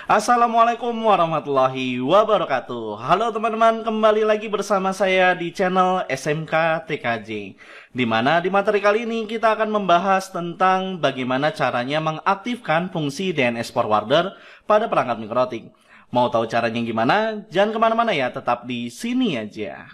Assalamualaikum warahmatullahi wabarakatuh. Halo teman-teman, kembali lagi bersama saya di channel SMK TKJ. Dimana di materi kali ini kita akan membahas tentang bagaimana caranya mengaktifkan fungsi DNS Forwarder pada perangkat mikrotik. Mau tahu caranya gimana? Jangan kemana-mana ya, tetap di sini aja.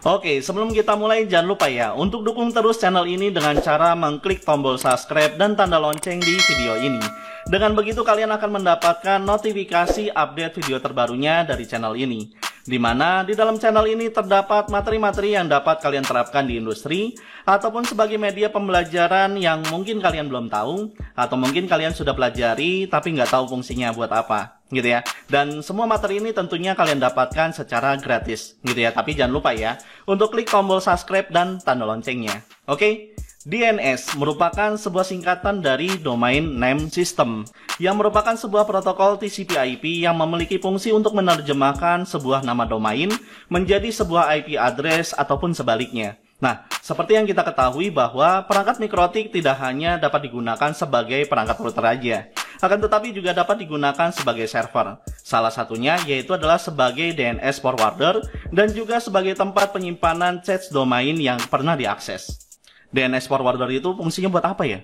Oke, sebelum kita mulai jangan lupa ya untuk dukung terus channel ini dengan cara mengklik tombol subscribe dan tanda lonceng di video ini. Dengan begitu kalian akan mendapatkan notifikasi update video terbarunya dari channel ini. Dimana di dalam channel ini terdapat materi-materi yang dapat kalian terapkan di industri ataupun sebagai media pembelajaran yang mungkin kalian belum tahu atau mungkin kalian sudah pelajari tapi nggak tahu fungsinya buat apa gitu ya. Dan semua materi ini tentunya kalian dapatkan secara gratis gitu ya. Tapi jangan lupa ya untuk klik tombol subscribe dan tanda loncengnya. Oke? DNS merupakan sebuah singkatan dari Domain Name System yang merupakan sebuah protokol TCP/IP yang memiliki fungsi untuk menerjemahkan sebuah nama domain menjadi sebuah IP address ataupun sebaliknya. Nah, seperti yang kita ketahui bahwa perangkat mikrotik tidak hanya dapat digunakan sebagai perangkat router aja, akan tetapi juga dapat digunakan sebagai server. Salah satunya yaitu adalah sebagai DNS forwarder dan juga sebagai tempat penyimpanan cache domain yang pernah diakses. DNS forwarder itu fungsinya buat apa ya?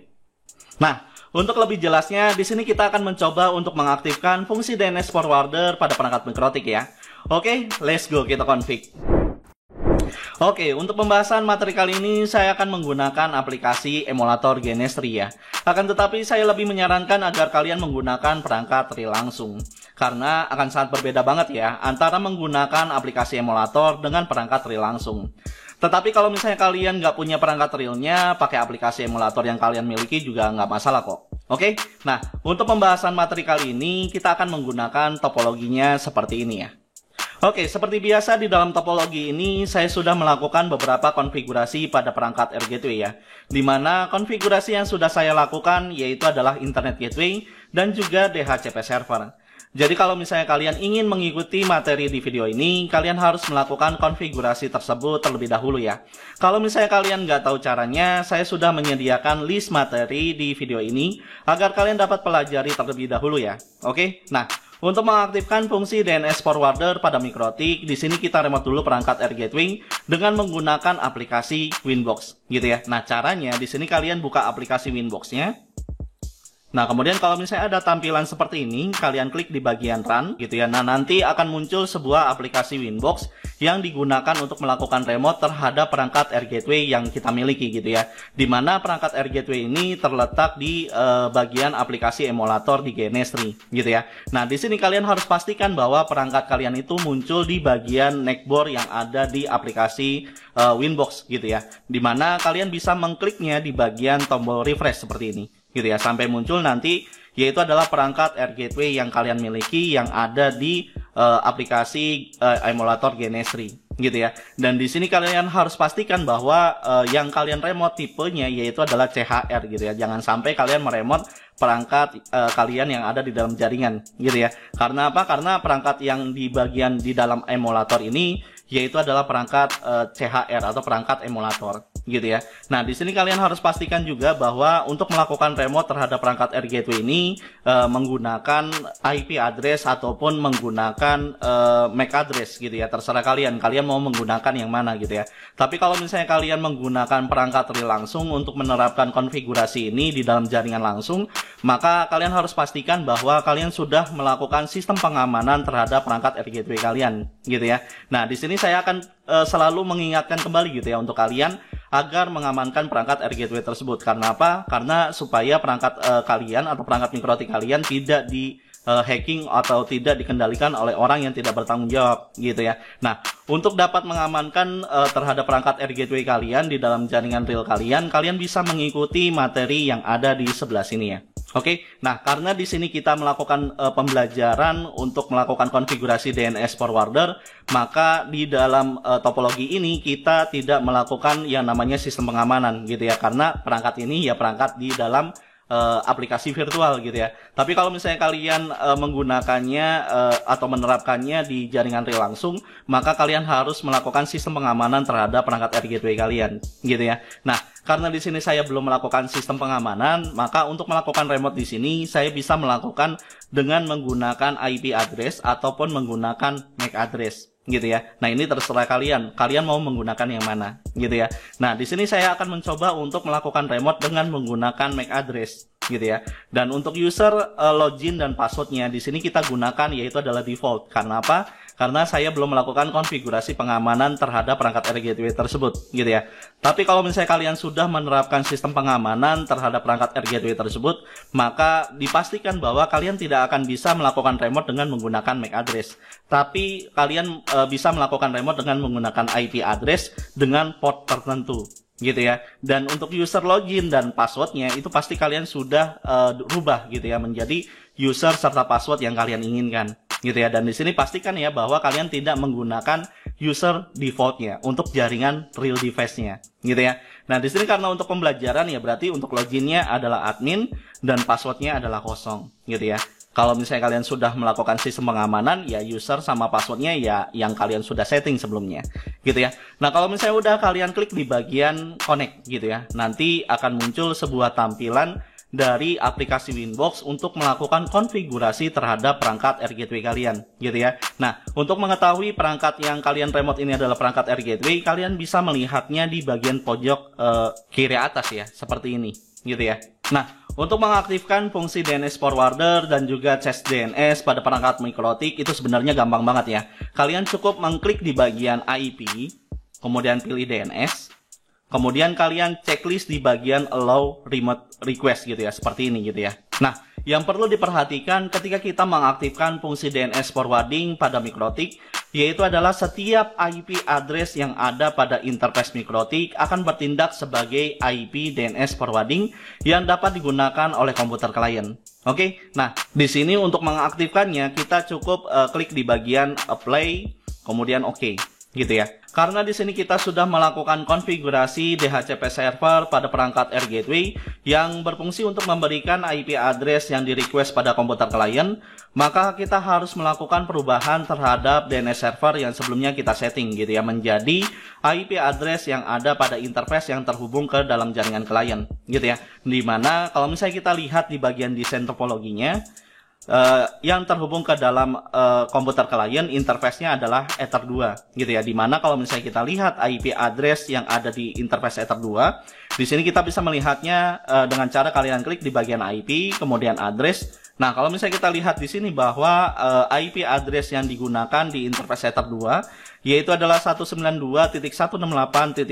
Nah, untuk lebih jelasnya di sini kita akan mencoba untuk mengaktifkan fungsi DNS forwarder pada perangkat mikrotik ya. Oke, let's go kita config. Oke, untuk pembahasan materi kali ini saya akan menggunakan aplikasi emulator Genestri ya. Akan tetapi saya lebih menyarankan agar kalian menggunakan perangkat real langsung. Karena akan sangat berbeda banget ya antara menggunakan aplikasi emulator dengan perangkat real langsung. Tetapi kalau misalnya kalian nggak punya perangkat realnya, pakai aplikasi emulator yang kalian miliki juga nggak masalah kok. Oke, nah untuk pembahasan materi kali ini kita akan menggunakan topologinya seperti ini ya. Oke, seperti biasa di dalam topologi ini saya sudah melakukan beberapa konfigurasi pada perangkat Air Gateway ya. Dimana konfigurasi yang sudah saya lakukan yaitu adalah Internet Gateway dan juga DHCP Server. Jadi kalau misalnya kalian ingin mengikuti materi di video ini, kalian harus melakukan konfigurasi tersebut terlebih dahulu ya. Kalau misalnya kalian nggak tahu caranya, saya sudah menyediakan list materi di video ini agar kalian dapat pelajari terlebih dahulu ya. Oke, nah untuk mengaktifkan fungsi DNS forwarder pada mikrotik, di sini kita remote dulu perangkat Air Gateway dengan menggunakan aplikasi Winbox gitu ya. Nah caranya di sini kalian buka aplikasi Winbox-nya. Nah, kemudian kalau misalnya ada tampilan seperti ini, kalian klik di bagian Run, gitu ya. Nah, nanti akan muncul sebuah aplikasi Winbox yang digunakan untuk melakukan remote terhadap perangkat Air Gateway yang kita miliki, gitu ya. Dimana perangkat Air Gateway ini terletak di bagian aplikasi emulator di Genestri, gitu ya. Nah, di sini kalian harus pastikan bahwa perangkat kalian itu muncul di bagian neckboard yang ada di aplikasi Winbox, gitu ya. Dimana kalian bisa mengkliknya di bagian tombol refresh seperti ini. Gitu ya, sampai muncul nanti yaitu adalah perangkat Air Gateway yang kalian miliki yang ada di aplikasi emulator Genestri gitu ya. Dan di sini kalian harus pastikan bahwa yang kalian remote tipenya yaitu adalah CHR gitu ya. Jangan sampai kalian meremote perangkat kalian yang ada di dalam jaringan gitu ya. Karena apa? Karena perangkat yang di bagian di dalam emulator ini yaitu adalah perangkat CHR atau perangkat emulator gitu ya. Nah, di sini kalian harus pastikan juga bahwa untuk melakukan remote terhadap perangkat Air Gateway ini menggunakan IP address ataupun menggunakan MAC address gitu ya. Terserah kalian mau menggunakan yang mana gitu ya. Tapi kalau misalnya kalian menggunakan perangkat real langsung untuk menerapkan konfigurasi ini di dalam jaringan langsung, maka kalian harus pastikan bahwa kalian sudah melakukan sistem pengamanan terhadap perangkat Air Gateway kalian gitu ya. Nah, di sini saya akan selalu mengingatkan kembali gitu ya untuk kalian agar mengamankan perangkat Air Gateway tersebut. Karena apa? Karena supaya perangkat kalian atau perangkat mikrotik kalian tidak di hacking atau tidak dikendalikan oleh orang yang tidak bertanggung jawab gitu ya. Nah, untuk dapat mengamankan terhadap perangkat Air Gateway kalian di dalam jaringan real kalian, kalian bisa mengikuti materi yang ada di sebelah sini ya. Oke, nah karena di sini kita melakukan pembelajaran untuk melakukan konfigurasi DNS forwarder, maka di dalam topologi ini kita tidak melakukan yang namanya sistem pengamanan gitu ya, karena perangkat ini ya perangkat di dalam aplikasi virtual gitu ya. Tapi kalau misalnya kalian menggunakannya atau menerapkannya di jaringan real langsung, maka kalian harus melakukan sistem pengamanan terhadap perangkat Air Gateway kalian gitu ya. Nah, karena di sini saya belum melakukan sistem pengamanan, maka untuk melakukan remote di sini saya bisa melakukan dengan menggunakan IP address ataupun menggunakan MAC address gitu ya. Nah, ini terserah kalian mau menggunakan yang mana gitu ya. Nah, di sini saya akan mencoba untuk melakukan remote dengan menggunakan MAC address gitu ya. Dan untuk user login dan passwordnya di sini kita gunakan yaitu adalah default. Karena apa? Karena saya belum melakukan konfigurasi pengamanan terhadap perangkat Air Gateway tersebut gitu ya. Tapi kalau misalnya kalian sudah menerapkan sistem pengamanan terhadap perangkat Air Gateway tersebut, maka dipastikan bahwa kalian tidak akan bisa melakukan remote dengan menggunakan MAC address. Tapi kalian bisa melakukan remote dengan menggunakan IP address dengan port tertentu gitu ya. Dan untuk user login dan passwordnya itu pasti kalian sudah rubah gitu ya menjadi user serta password yang kalian inginkan gitu ya. Dan di sini pastikan ya bahwa kalian tidak menggunakan user defaultnya untuk jaringan real device-nya gitu ya. Nah, di sini karena untuk pembelajaran ya berarti untuk loginnya adalah admin dan passwordnya adalah kosong gitu ya. Kalau misalnya kalian sudah melakukan sistem pengamanan, ya user sama passwordnya ya yang kalian sudah setting sebelumnya, gitu ya. Nah, kalau misalnya udah kalian klik di bagian connect, gitu ya, nanti akan muncul sebuah tampilan dari aplikasi Winbox untuk melakukan konfigurasi terhadap perangkat Air Gateway kalian, gitu ya. Nah, untuk mengetahui perangkat yang kalian remote ini adalah perangkat Air Gateway, kalian bisa melihatnya di bagian pojok kiri atas ya, seperti ini, gitu ya. Nah, untuk mengaktifkan fungsi DNS forwarder dan juga cache DNS pada perangkat mikrotik itu sebenarnya gampang banget ya. Kalian cukup mengklik di bagian IP, kemudian pilih DNS, kemudian kalian checklist di bagian allow remote request gitu ya, seperti ini gitu ya. Nah, yang perlu diperhatikan ketika kita mengaktifkan fungsi DNS forwarding pada mikrotik, yaitu adalah setiap IP address yang ada pada interface mikrotik akan bertindak sebagai IP DNS forwarding yang dapat digunakan oleh komputer klien. Oke, nah di sini untuk mengaktifkannya kita cukup klik di bagian apply, kemudian oke, gitu ya. Karena di sini kita sudah melakukan konfigurasi DHCP server pada perangkat Air Gateway yang berfungsi untuk memberikan IP address yang di request pada komputer klien, maka kita harus melakukan perubahan terhadap DNS server yang sebelumnya kita setting gitu ya menjadi IP address yang ada pada interface yang terhubung ke dalam jaringan klien gitu ya. Dimana kalau misalnya kita lihat di bagian desain topologinya, yang terhubung ke dalam komputer klien interface-nya adalah Ether 2 gitu ya. Dimana kalau misalnya kita lihat IP address yang ada di interface Ether 2, di sini kita bisa melihatnya dengan cara kalian klik di bagian IP kemudian address. Nah, kalau misalnya kita lihat di sini bahwa IP address yang digunakan di interface Ether 2 yaitu adalah 192.168.1.1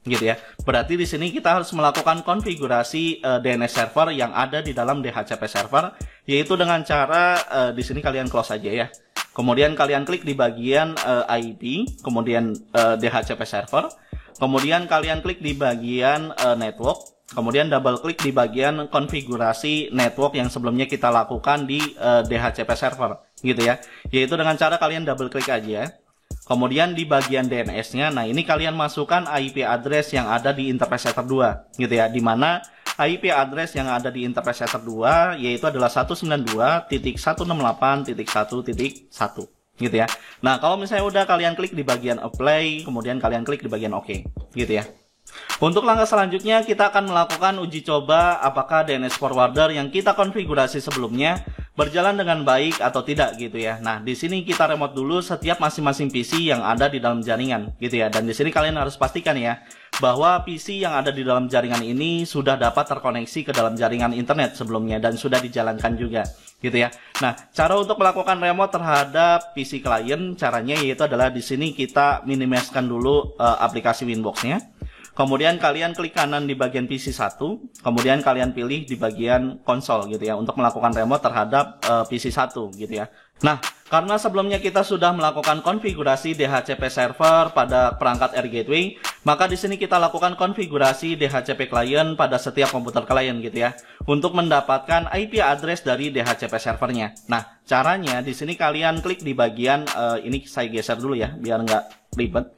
gitu ya. Berarti di sini kita harus melakukan konfigurasi DNS server yang ada di dalam DHCP server, yaitu dengan cara di sini kalian close aja ya. Kemudian kalian klik di bagian IP, kemudian DHCP server, kemudian kalian klik di bagian network, kemudian double klik di bagian konfigurasi network yang sebelumnya kita lakukan di DHCP server gitu ya. Yaitu dengan cara kalian double klik aja. Kemudian di bagian DNS-nya, nah ini kalian masukkan IP address yang ada di interface Ether 2 gitu ya. Dimana IP address yang ada di interface Ether 2 yaitu adalah 192.168.1.1 gitu ya. Nah, kalau misalnya udah kalian klik di bagian apply, kemudian kalian klik di bagian OK gitu ya. Untuk langkah selanjutnya kita akan melakukan uji coba apakah DNS forwarder yang kita konfigurasi sebelumnya berjalan dengan baik atau tidak gitu ya. Nah, di sini kita remote dulu setiap masing-masing PC yang ada di dalam jaringan gitu ya. Dan di sini kalian harus pastikan ya bahwa PC yang ada di dalam jaringan ini sudah dapat terkoneksi ke dalam jaringan internet sebelumnya dan sudah dijalankan juga gitu ya. Nah, cara untuk melakukan remote terhadap PC klien caranya yaitu adalah di sini kita minimizekan dulu aplikasi Winbox-nya. Kemudian kalian klik kanan di bagian PC 1, kemudian kalian pilih di bagian konsol gitu ya untuk melakukan remote terhadap PC 1 gitu ya. Nah, karena sebelumnya kita sudah melakukan konfigurasi DHCP server pada perangkat Air Gateway, Maka di sini kita lakukan konfigurasi DHCP client pada setiap komputer klien gitu ya, untuk mendapatkan IP address dari DHCP servernya. Nah, caranya di sini kalian klik di bagian ini saya geser dulu ya, biar nggak ribet.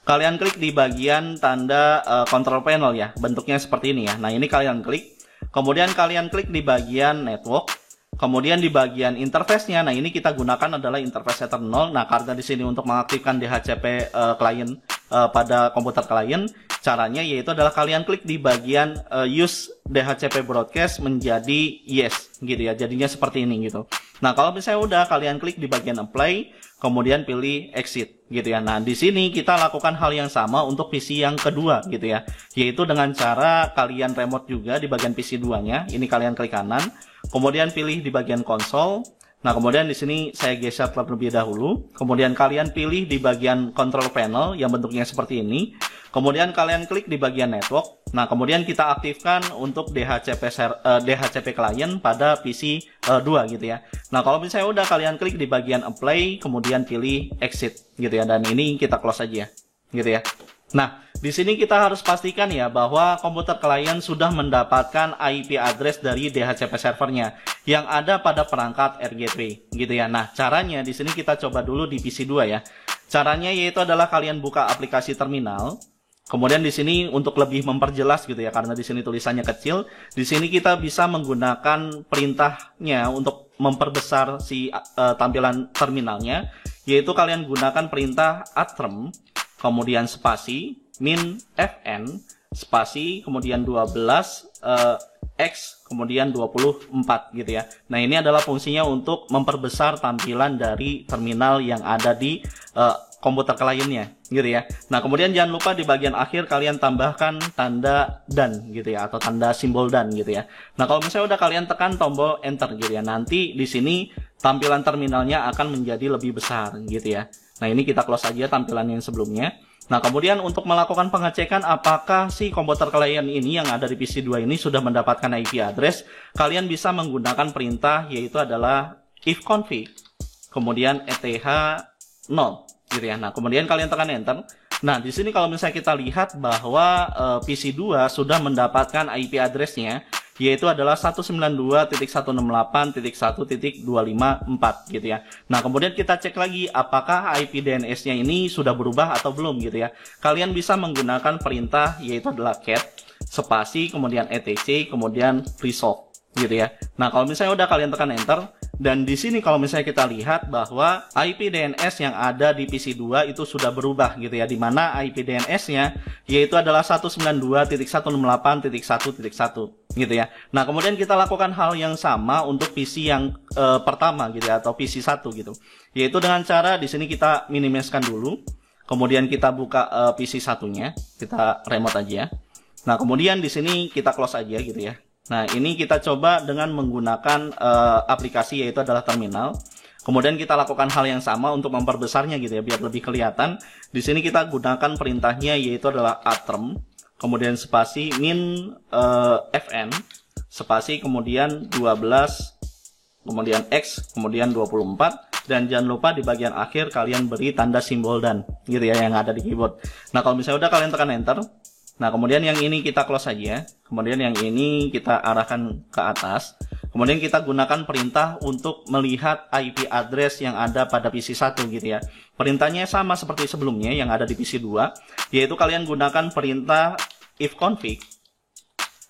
Kalian klik di bagian tanda control panel ya, bentuknya seperti ini ya. Nah, ini kalian klik, kemudian kalian klik di bagian network. Kemudian di bagian interface-nya, nah ini kita gunakan adalah interface eternal. Nah, karena di sini untuk mengaktifkan DHCP client pada komputer klien, caranya yaitu adalah kalian klik di bagian use DHCP broadcast menjadi yes gitu ya. Jadinya seperti ini gitu. Nah, kalau misalnya udah, kalian klik di bagian apply, kemudian pilih exit gitu ya. Nah, di sini kita lakukan hal yang sama untuk PC yang kedua gitu ya. Yaitu dengan cara kalian remote juga di bagian PC 2-nya. Ini kalian klik kanan. Kemudian pilih di bagian konsol. Nah, kemudian di sini saya geser terlebih dahulu. Kemudian kalian pilih di bagian control panel yang bentuknya seperti ini. Kemudian kalian klik di bagian network. Nah, kemudian kita aktifkan untuk DHCP client pada PC 2 gitu ya. Nah, kalau misalnya udah, kalian klik di bagian apply, kemudian pilih exit gitu ya. Dan ini kita close aja gitu ya. Nah, di sini kita harus pastikan ya bahwa komputer klien sudah mendapatkan IP address dari DHCP servernya yang ada pada perangkat Air Gateway gitu ya. Nah, caranya di sini kita coba dulu di PC 2 ya. Caranya yaitu adalah kalian buka aplikasi terminal. Kemudian di sini untuk lebih memperjelas gitu ya, karena di sini tulisannya kecil, di sini kita bisa menggunakan perintahnya untuk memperbesar si tampilan terminalnya, yaitu kalian gunakan perintah atrm kemudian spasi min fn spasi kemudian 12 x kemudian 24 gitu ya. Nah, ini adalah fungsinya untuk memperbesar tampilan dari terminal yang ada di komputer kliennya gitu ya. Nah, kemudian jangan lupa di bagian akhir kalian tambahkan tanda dan gitu ya, atau tanda simbol dan gitu ya. Nah, kalau misalnya udah, kalian tekan tombol enter gitu ya. Nanti di sini tampilan terminalnya akan menjadi lebih besar gitu ya. Nah, ini kita close aja tampilan yang sebelumnya. Nah, kemudian untuk melakukan pengecekan apakah si komputer klien ini yang ada di PC 2 ini sudah mendapatkan IP address, kalian bisa menggunakan perintah yaitu adalah ifconfig kemudian eth0 gitu ya. Nah, kemudian kalian tekan enter. Nah, di sini kalau misalnya kita lihat bahwa PC 2 sudah mendapatkan IP address-nya yaitu adalah 192.168.1.254 gitu ya. Nah, kemudian kita cek lagi apakah IP DNS-nya ini sudah berubah atau belum gitu ya. Kalian bisa menggunakan perintah yaitu adalah cat spasi kemudian etc kemudian resolve gitu ya. Nah, kalau misalnya udah, kalian tekan enter. Dan di sini kalau misalnya kita lihat bahwa IP DNS yang ada di PC 2 itu sudah berubah gitu ya, di mana IP DNS-nya yaitu adalah 192.168.1.1 gitu ya. Nah, kemudian kita lakukan hal yang sama untuk PC yang pertama gitu ya, atau PC 1 gitu. Yaitu dengan cara di sini kita minimizkan dulu, kemudian kita buka PC 1-nya, kita remote aja. Nah, kemudian di sini kita close aja gitu ya. Nah, ini kita coba dengan menggunakan aplikasi yaitu adalah terminal. Kemudian kita lakukan hal yang sama untuk memperbesarnya gitu ya, biar lebih kelihatan. Di sini kita gunakan perintahnya yaitu adalah atrm, kemudian spasi min fn, spasi kemudian 12, kemudian x, kemudian 24. Dan jangan lupa di bagian akhir kalian beri tanda simbol dan gitu ya, yang ada di keyboard. Nah, kalau misalnya udah, kalian tekan enter. Nah, kemudian yang ini kita close saja. Kemudian yang ini kita arahkan ke atas. Kemudian kita gunakan perintah untuk melihat IP address yang ada pada PC 1 gitu ya. Perintahnya sama seperti sebelumnya yang ada di PC 2. Yaitu kalian gunakan perintah ifconfig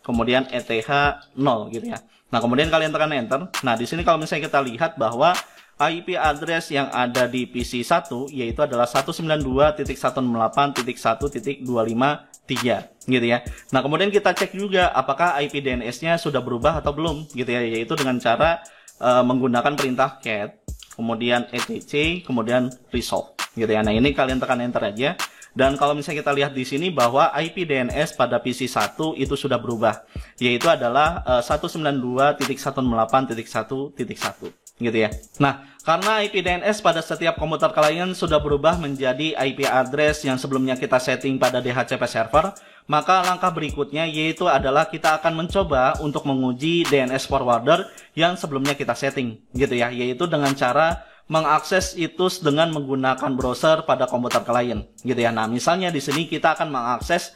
kemudian eth0 gitu ya. Nah, kemudian kalian tekan enter. Nah, di sini kalau misalnya kita lihat bahwa IP address yang ada di PC 1 yaitu adalah 192.168.1.253 gitu ya. Nah, kemudian kita cek juga apakah IP DNS-nya sudah berubah atau belum gitu ya, yaitu dengan cara menggunakan perintah cat kemudian etc kemudian resolve gitu ya. Nah, ini kalian tekan enter aja. Dan kalau misalnya kita lihat di sini bahwa IP DNS pada PC 1 itu sudah berubah, yaitu adalah 192.168.1.1 gitu ya. Nah, karena IP DNS pada setiap komputer klien sudah berubah menjadi IP address yang sebelumnya kita setting pada DHCP server, maka langkah berikutnya yaitu adalah kita akan mencoba untuk menguji DNS forwarder yang sebelumnya kita setting gitu ya, yaitu dengan cara mengakses situs dengan menggunakan browser pada komputer klien, gitu ya. Nah, misalnya di sini kita akan mengakses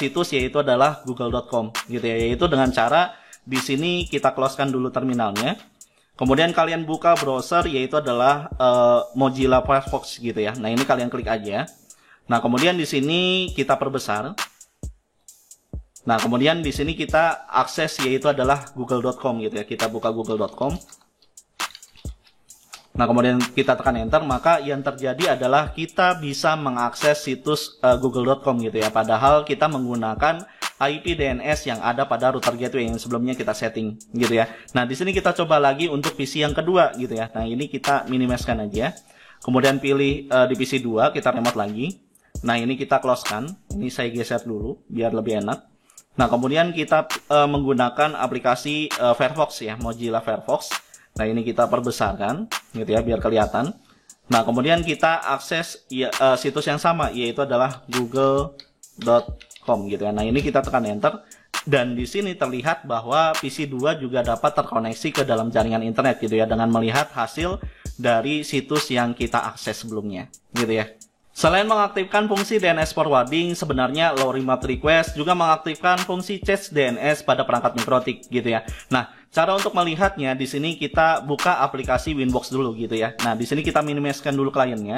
situs yaitu adalah google.com, gitu ya. Yaitu dengan cara di sini kita closekan dulu terminalnya. Kemudian kalian buka browser yaitu adalah Mozilla Firefox, gitu ya. Nah, ini kalian klik aja. Nah, kemudian di sini kita perbesar. Nah, kemudian di sini kita akses yaitu adalah google.com, gitu ya. Kita buka google.com. Nah, kemudian kita tekan enter, maka yang terjadi adalah kita bisa mengakses situs google.com, gitu ya. Padahal kita menggunakan IP DNS yang ada pada router gateway yang sebelumnya kita setting, gitu ya. Nah, di sini kita coba lagi untuk PC yang kedua, gitu ya. Nah, ini kita minimizekan aja. Kemudian pilih di PC 2, kita remote lagi. Nah, ini kita closekan. Ini saya geser dulu biar lebih enak. Nah, kemudian kita menggunakan aplikasi Firefox ya, Mozilla Firefox. Nah, ini kita perbesarkan, gitu ya, biar kelihatan. Nah, kemudian kita akses situs yang sama, yaitu adalah google.com, gitu ya. Nah, ini kita tekan enter, dan di sini terlihat bahwa PC 2 juga dapat terkoneksi ke dalam jaringan internet, gitu ya, dengan melihat hasil dari situs yang kita akses sebelumnya, gitu ya. Selain mengaktifkan fungsi DNS forwarding, sebenarnya low remote request juga mengaktifkan fungsi cache DNS pada perangkat mikrotik, gitu ya. Nah, cara untuk melihatnya di sini kita buka aplikasi Winbox dulu, gitu ya. Nah, di sini kita minimizekan dulu kliennya.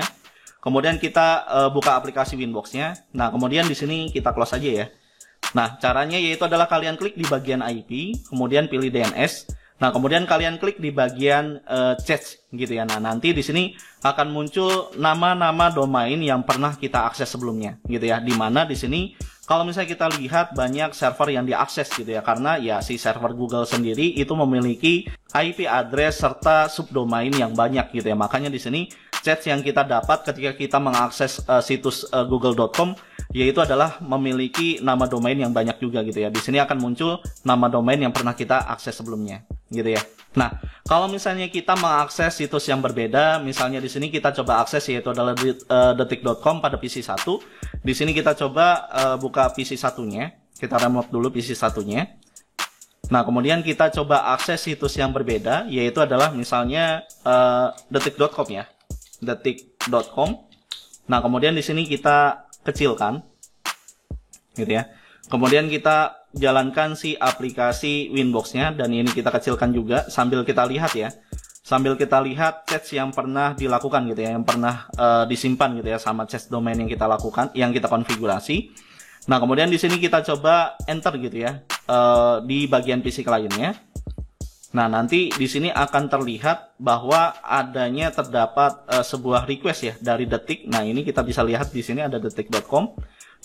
Kemudian kita buka aplikasi Winbox-nya. Nah, kemudian di sini kita close aja ya. Nah, caranya yaitu adalah kalian klik di bagian IP, kemudian pilih DNS. Nah, kemudian kalian klik di bagian cache, gitu ya. Nah, nanti di sini akan muncul nama-nama domain yang pernah kita akses sebelumnya, gitu ya. Di mana di sini kalau misalnya kita lihat banyak server yang diakses, gitu ya. Karena ya si server Google sendiri itu memiliki IP address serta subdomain yang banyak, gitu ya. Makanya di sini cache yang kita dapat ketika kita mengakses situs google.com yaitu adalah memiliki nama domain yang banyak juga, gitu ya. Di sini akan muncul nama domain yang pernah kita akses sebelumnya, gitu ya. Nah, kalau misalnya kita mengakses situs yang berbeda, misalnya di sini kita coba akses yaitu adalah detik.com pada PC 1. Di sini kita coba buka PC satunya. Kita remote dulu PC satunya. Nah, kemudian kita coba akses situs yang berbeda yaitu adalah misalnya detik.com ya. Detik.com. Nah, kemudian di sini kita kecilkan, gitu ya. Kemudian kita jalankan si aplikasi Winbox-nya, dan ini kita kecilkan juga sambil kita lihat ya. Sambil kita lihat cache yang pernah dilakukan, gitu ya, yang pernah disimpan, gitu ya, sama cache domain yang kita lakukan, yang kita konfigurasi. Nah, kemudian di sini kita coba enter, gitu ya, di bagian PC kliennya. Nah, nanti di sini akan terlihat bahwa adanya terdapat sebuah request ya dari Detik. Nah, ini kita bisa lihat di sini ada detik.com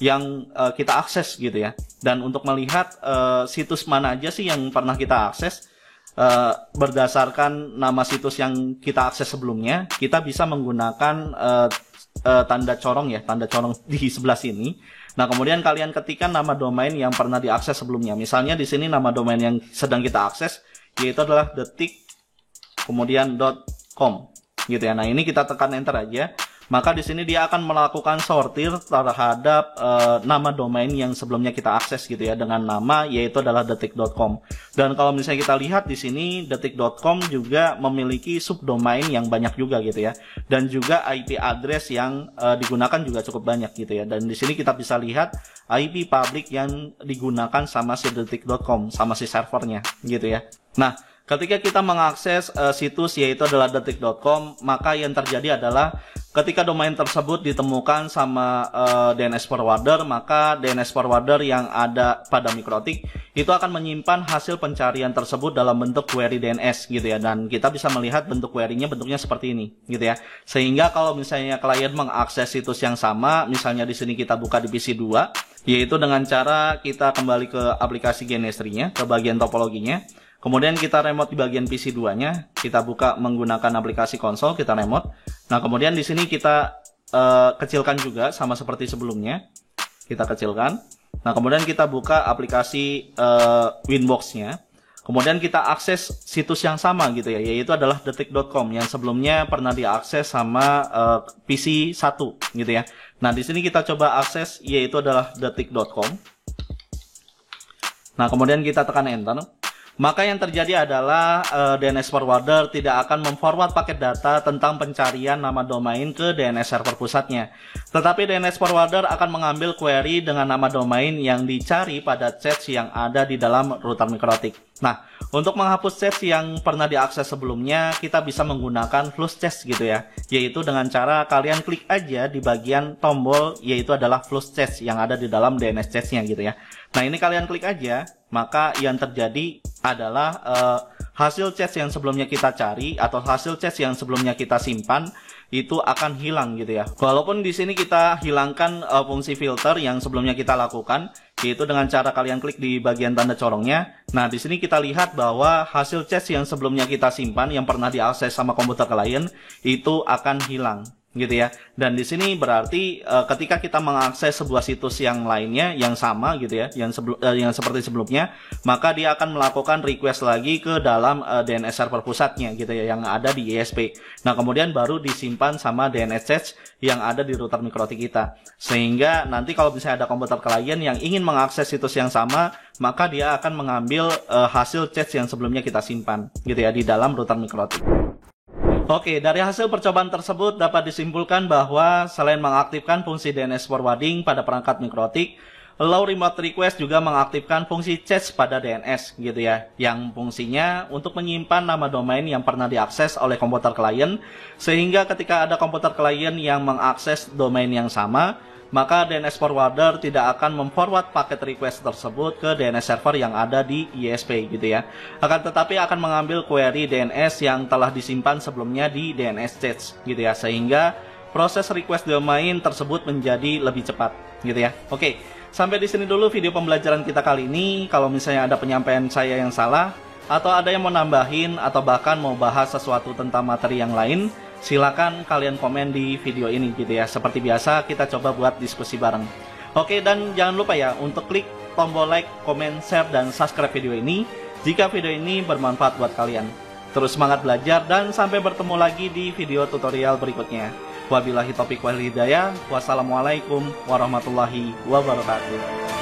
yang kita akses, gitu ya. Dan untuk melihat situs mana aja sih yang pernah kita akses berdasarkan nama situs yang kita akses sebelumnya, kita bisa menggunakan tanda corong ya, tanda corong di sebelah sini. Nah, kemudian kalian ketikkan nama domain yang pernah diakses sebelumnya. Misalnya di sini nama domain yang sedang kita akses yaitu adalah detik kemudian .com, gitu ya. Nah, ini kita tekan enter aja, maka di sini dia akan melakukan sortir terhadap nama domain yang sebelumnya kita akses, gitu ya, dengan nama yaitu adalah detik.com. Dan kalau misalnya kita lihat di sini detik.com juga memiliki subdomain yang banyak juga, gitu ya, dan juga IP address yang digunakan juga cukup banyak, gitu ya. Dan di sini kita bisa lihat IP public yang digunakan sama si detik.com, sama si servernya, gitu ya. Nah, ketika kita mengakses situs yaitu adalah detik.com, maka yang terjadi adalah ketika domain tersebut ditemukan sama DNS forwarder, maka DNS forwarder yang ada pada Mikrotik itu akan menyimpan hasil pencarian tersebut dalam bentuk query DNS, gitu ya. Dan kita bisa melihat bentuk query-nya bentuknya seperti ini, gitu ya. Sehingga kalau misalnya klien mengakses situs yang sama, misalnya di sini kita buka di PC 2, yaitu dengan cara kita kembali ke aplikasi Genestry-nya, ke bagian topologinya. Kemudian kita remote di bagian PC 2-nya, kita buka menggunakan aplikasi konsol, kita remote. Nah, kemudian di sini kita kecilkan juga sama seperti sebelumnya. Kita kecilkan. Nah, kemudian kita buka aplikasi Winbox-nya. Kemudian kita akses situs yang sama, gitu ya, yaitu adalah detik.com yang sebelumnya pernah diakses sama PC 1, gitu ya. Nah, di sini kita coba akses yaitu adalah detik.com. Nah, kemudian kita tekan enter. maka yang terjadi adalah DNS forwarder tidak akan memforward paket data tentang pencarian nama domain ke DNS server pusatnya. Tetapi DNS forwarder akan mengambil query dengan nama domain yang dicari pada cache yang ada di dalam router Mikrotik. Nah, untuk menghapus cache yang pernah diakses sebelumnya, kita bisa menggunakan flush cache gitu ya. Yaitu dengan cara kalian klik aja di bagian tombol yaitu adalah flush cache yang ada di dalam DNS cache-nya gitu ya. Nah, ini kalian klik aja, maka yang terjadi adalah hasil cache yang sebelumnya kita cari atau hasil cache yang sebelumnya kita simpan itu akan hilang gitu ya. Walaupun di sini kita hilangkan fungsi filter yang sebelumnya kita lakukan, yaitu dengan cara kalian klik di bagian tanda corongnya. Nah, di sini kita lihat bahwa hasil cache yang sebelumnya kita simpan yang pernah diakses sama komputer klien itu akan hilang gitu ya. Dan di sini berarti ketika kita mengakses sebuah situs yang lainnya yang sama gitu ya, yang seperti sebelumnya, maka dia akan melakukan request lagi ke dalam DNS server pusatnya gitu ya, yang ada di ISP. Nah, kemudian baru disimpan sama DNS cache yang ada di router Mikrotik kita. Sehingga nanti kalau misalnya ada komputer klien yang ingin mengakses situs yang sama, maka dia akan mengambil hasil cache yang sebelumnya kita simpan gitu ya di dalam router Mikrotik. Oke, dari hasil percobaan tersebut dapat disimpulkan bahwa selain mengaktifkan fungsi DNS forwarding pada perangkat Mikrotik, Allow Remote Request juga mengaktifkan fungsi cache pada DNS gitu ya, yang fungsinya untuk menyimpan nama domain yang pernah diakses oleh komputer klien, sehingga ketika ada komputer klien yang mengakses domain yang sama, maka DNS forwarder tidak akan memforward paket request tersebut ke DNS server yang ada di ISP gitu ya. Akan tetapi akan mengambil query DNS yang telah disimpan sebelumnya di DNS cache gitu ya, sehingga proses request domain tersebut menjadi lebih cepat gitu ya. Oke, sampai di sini dulu video pembelajaran kita kali ini. Kalau misalnya ada penyampaian saya yang salah, atau ada yang mau nambahin, atau bahkan mau bahas sesuatu tentang materi yang lain, silakan kalian komen di video ini gitu ya. Seperti biasa kita coba buat diskusi bareng. Oke, dan jangan lupa ya untuk klik tombol like, comment, share, dan subscribe video ini jika video ini bermanfaat buat kalian. Terus semangat belajar dan sampai bertemu lagi di video tutorial berikutnya. Wabillahi taufiq wal hidayah. Wassalamualaikum warahmatullahi wabarakatuh.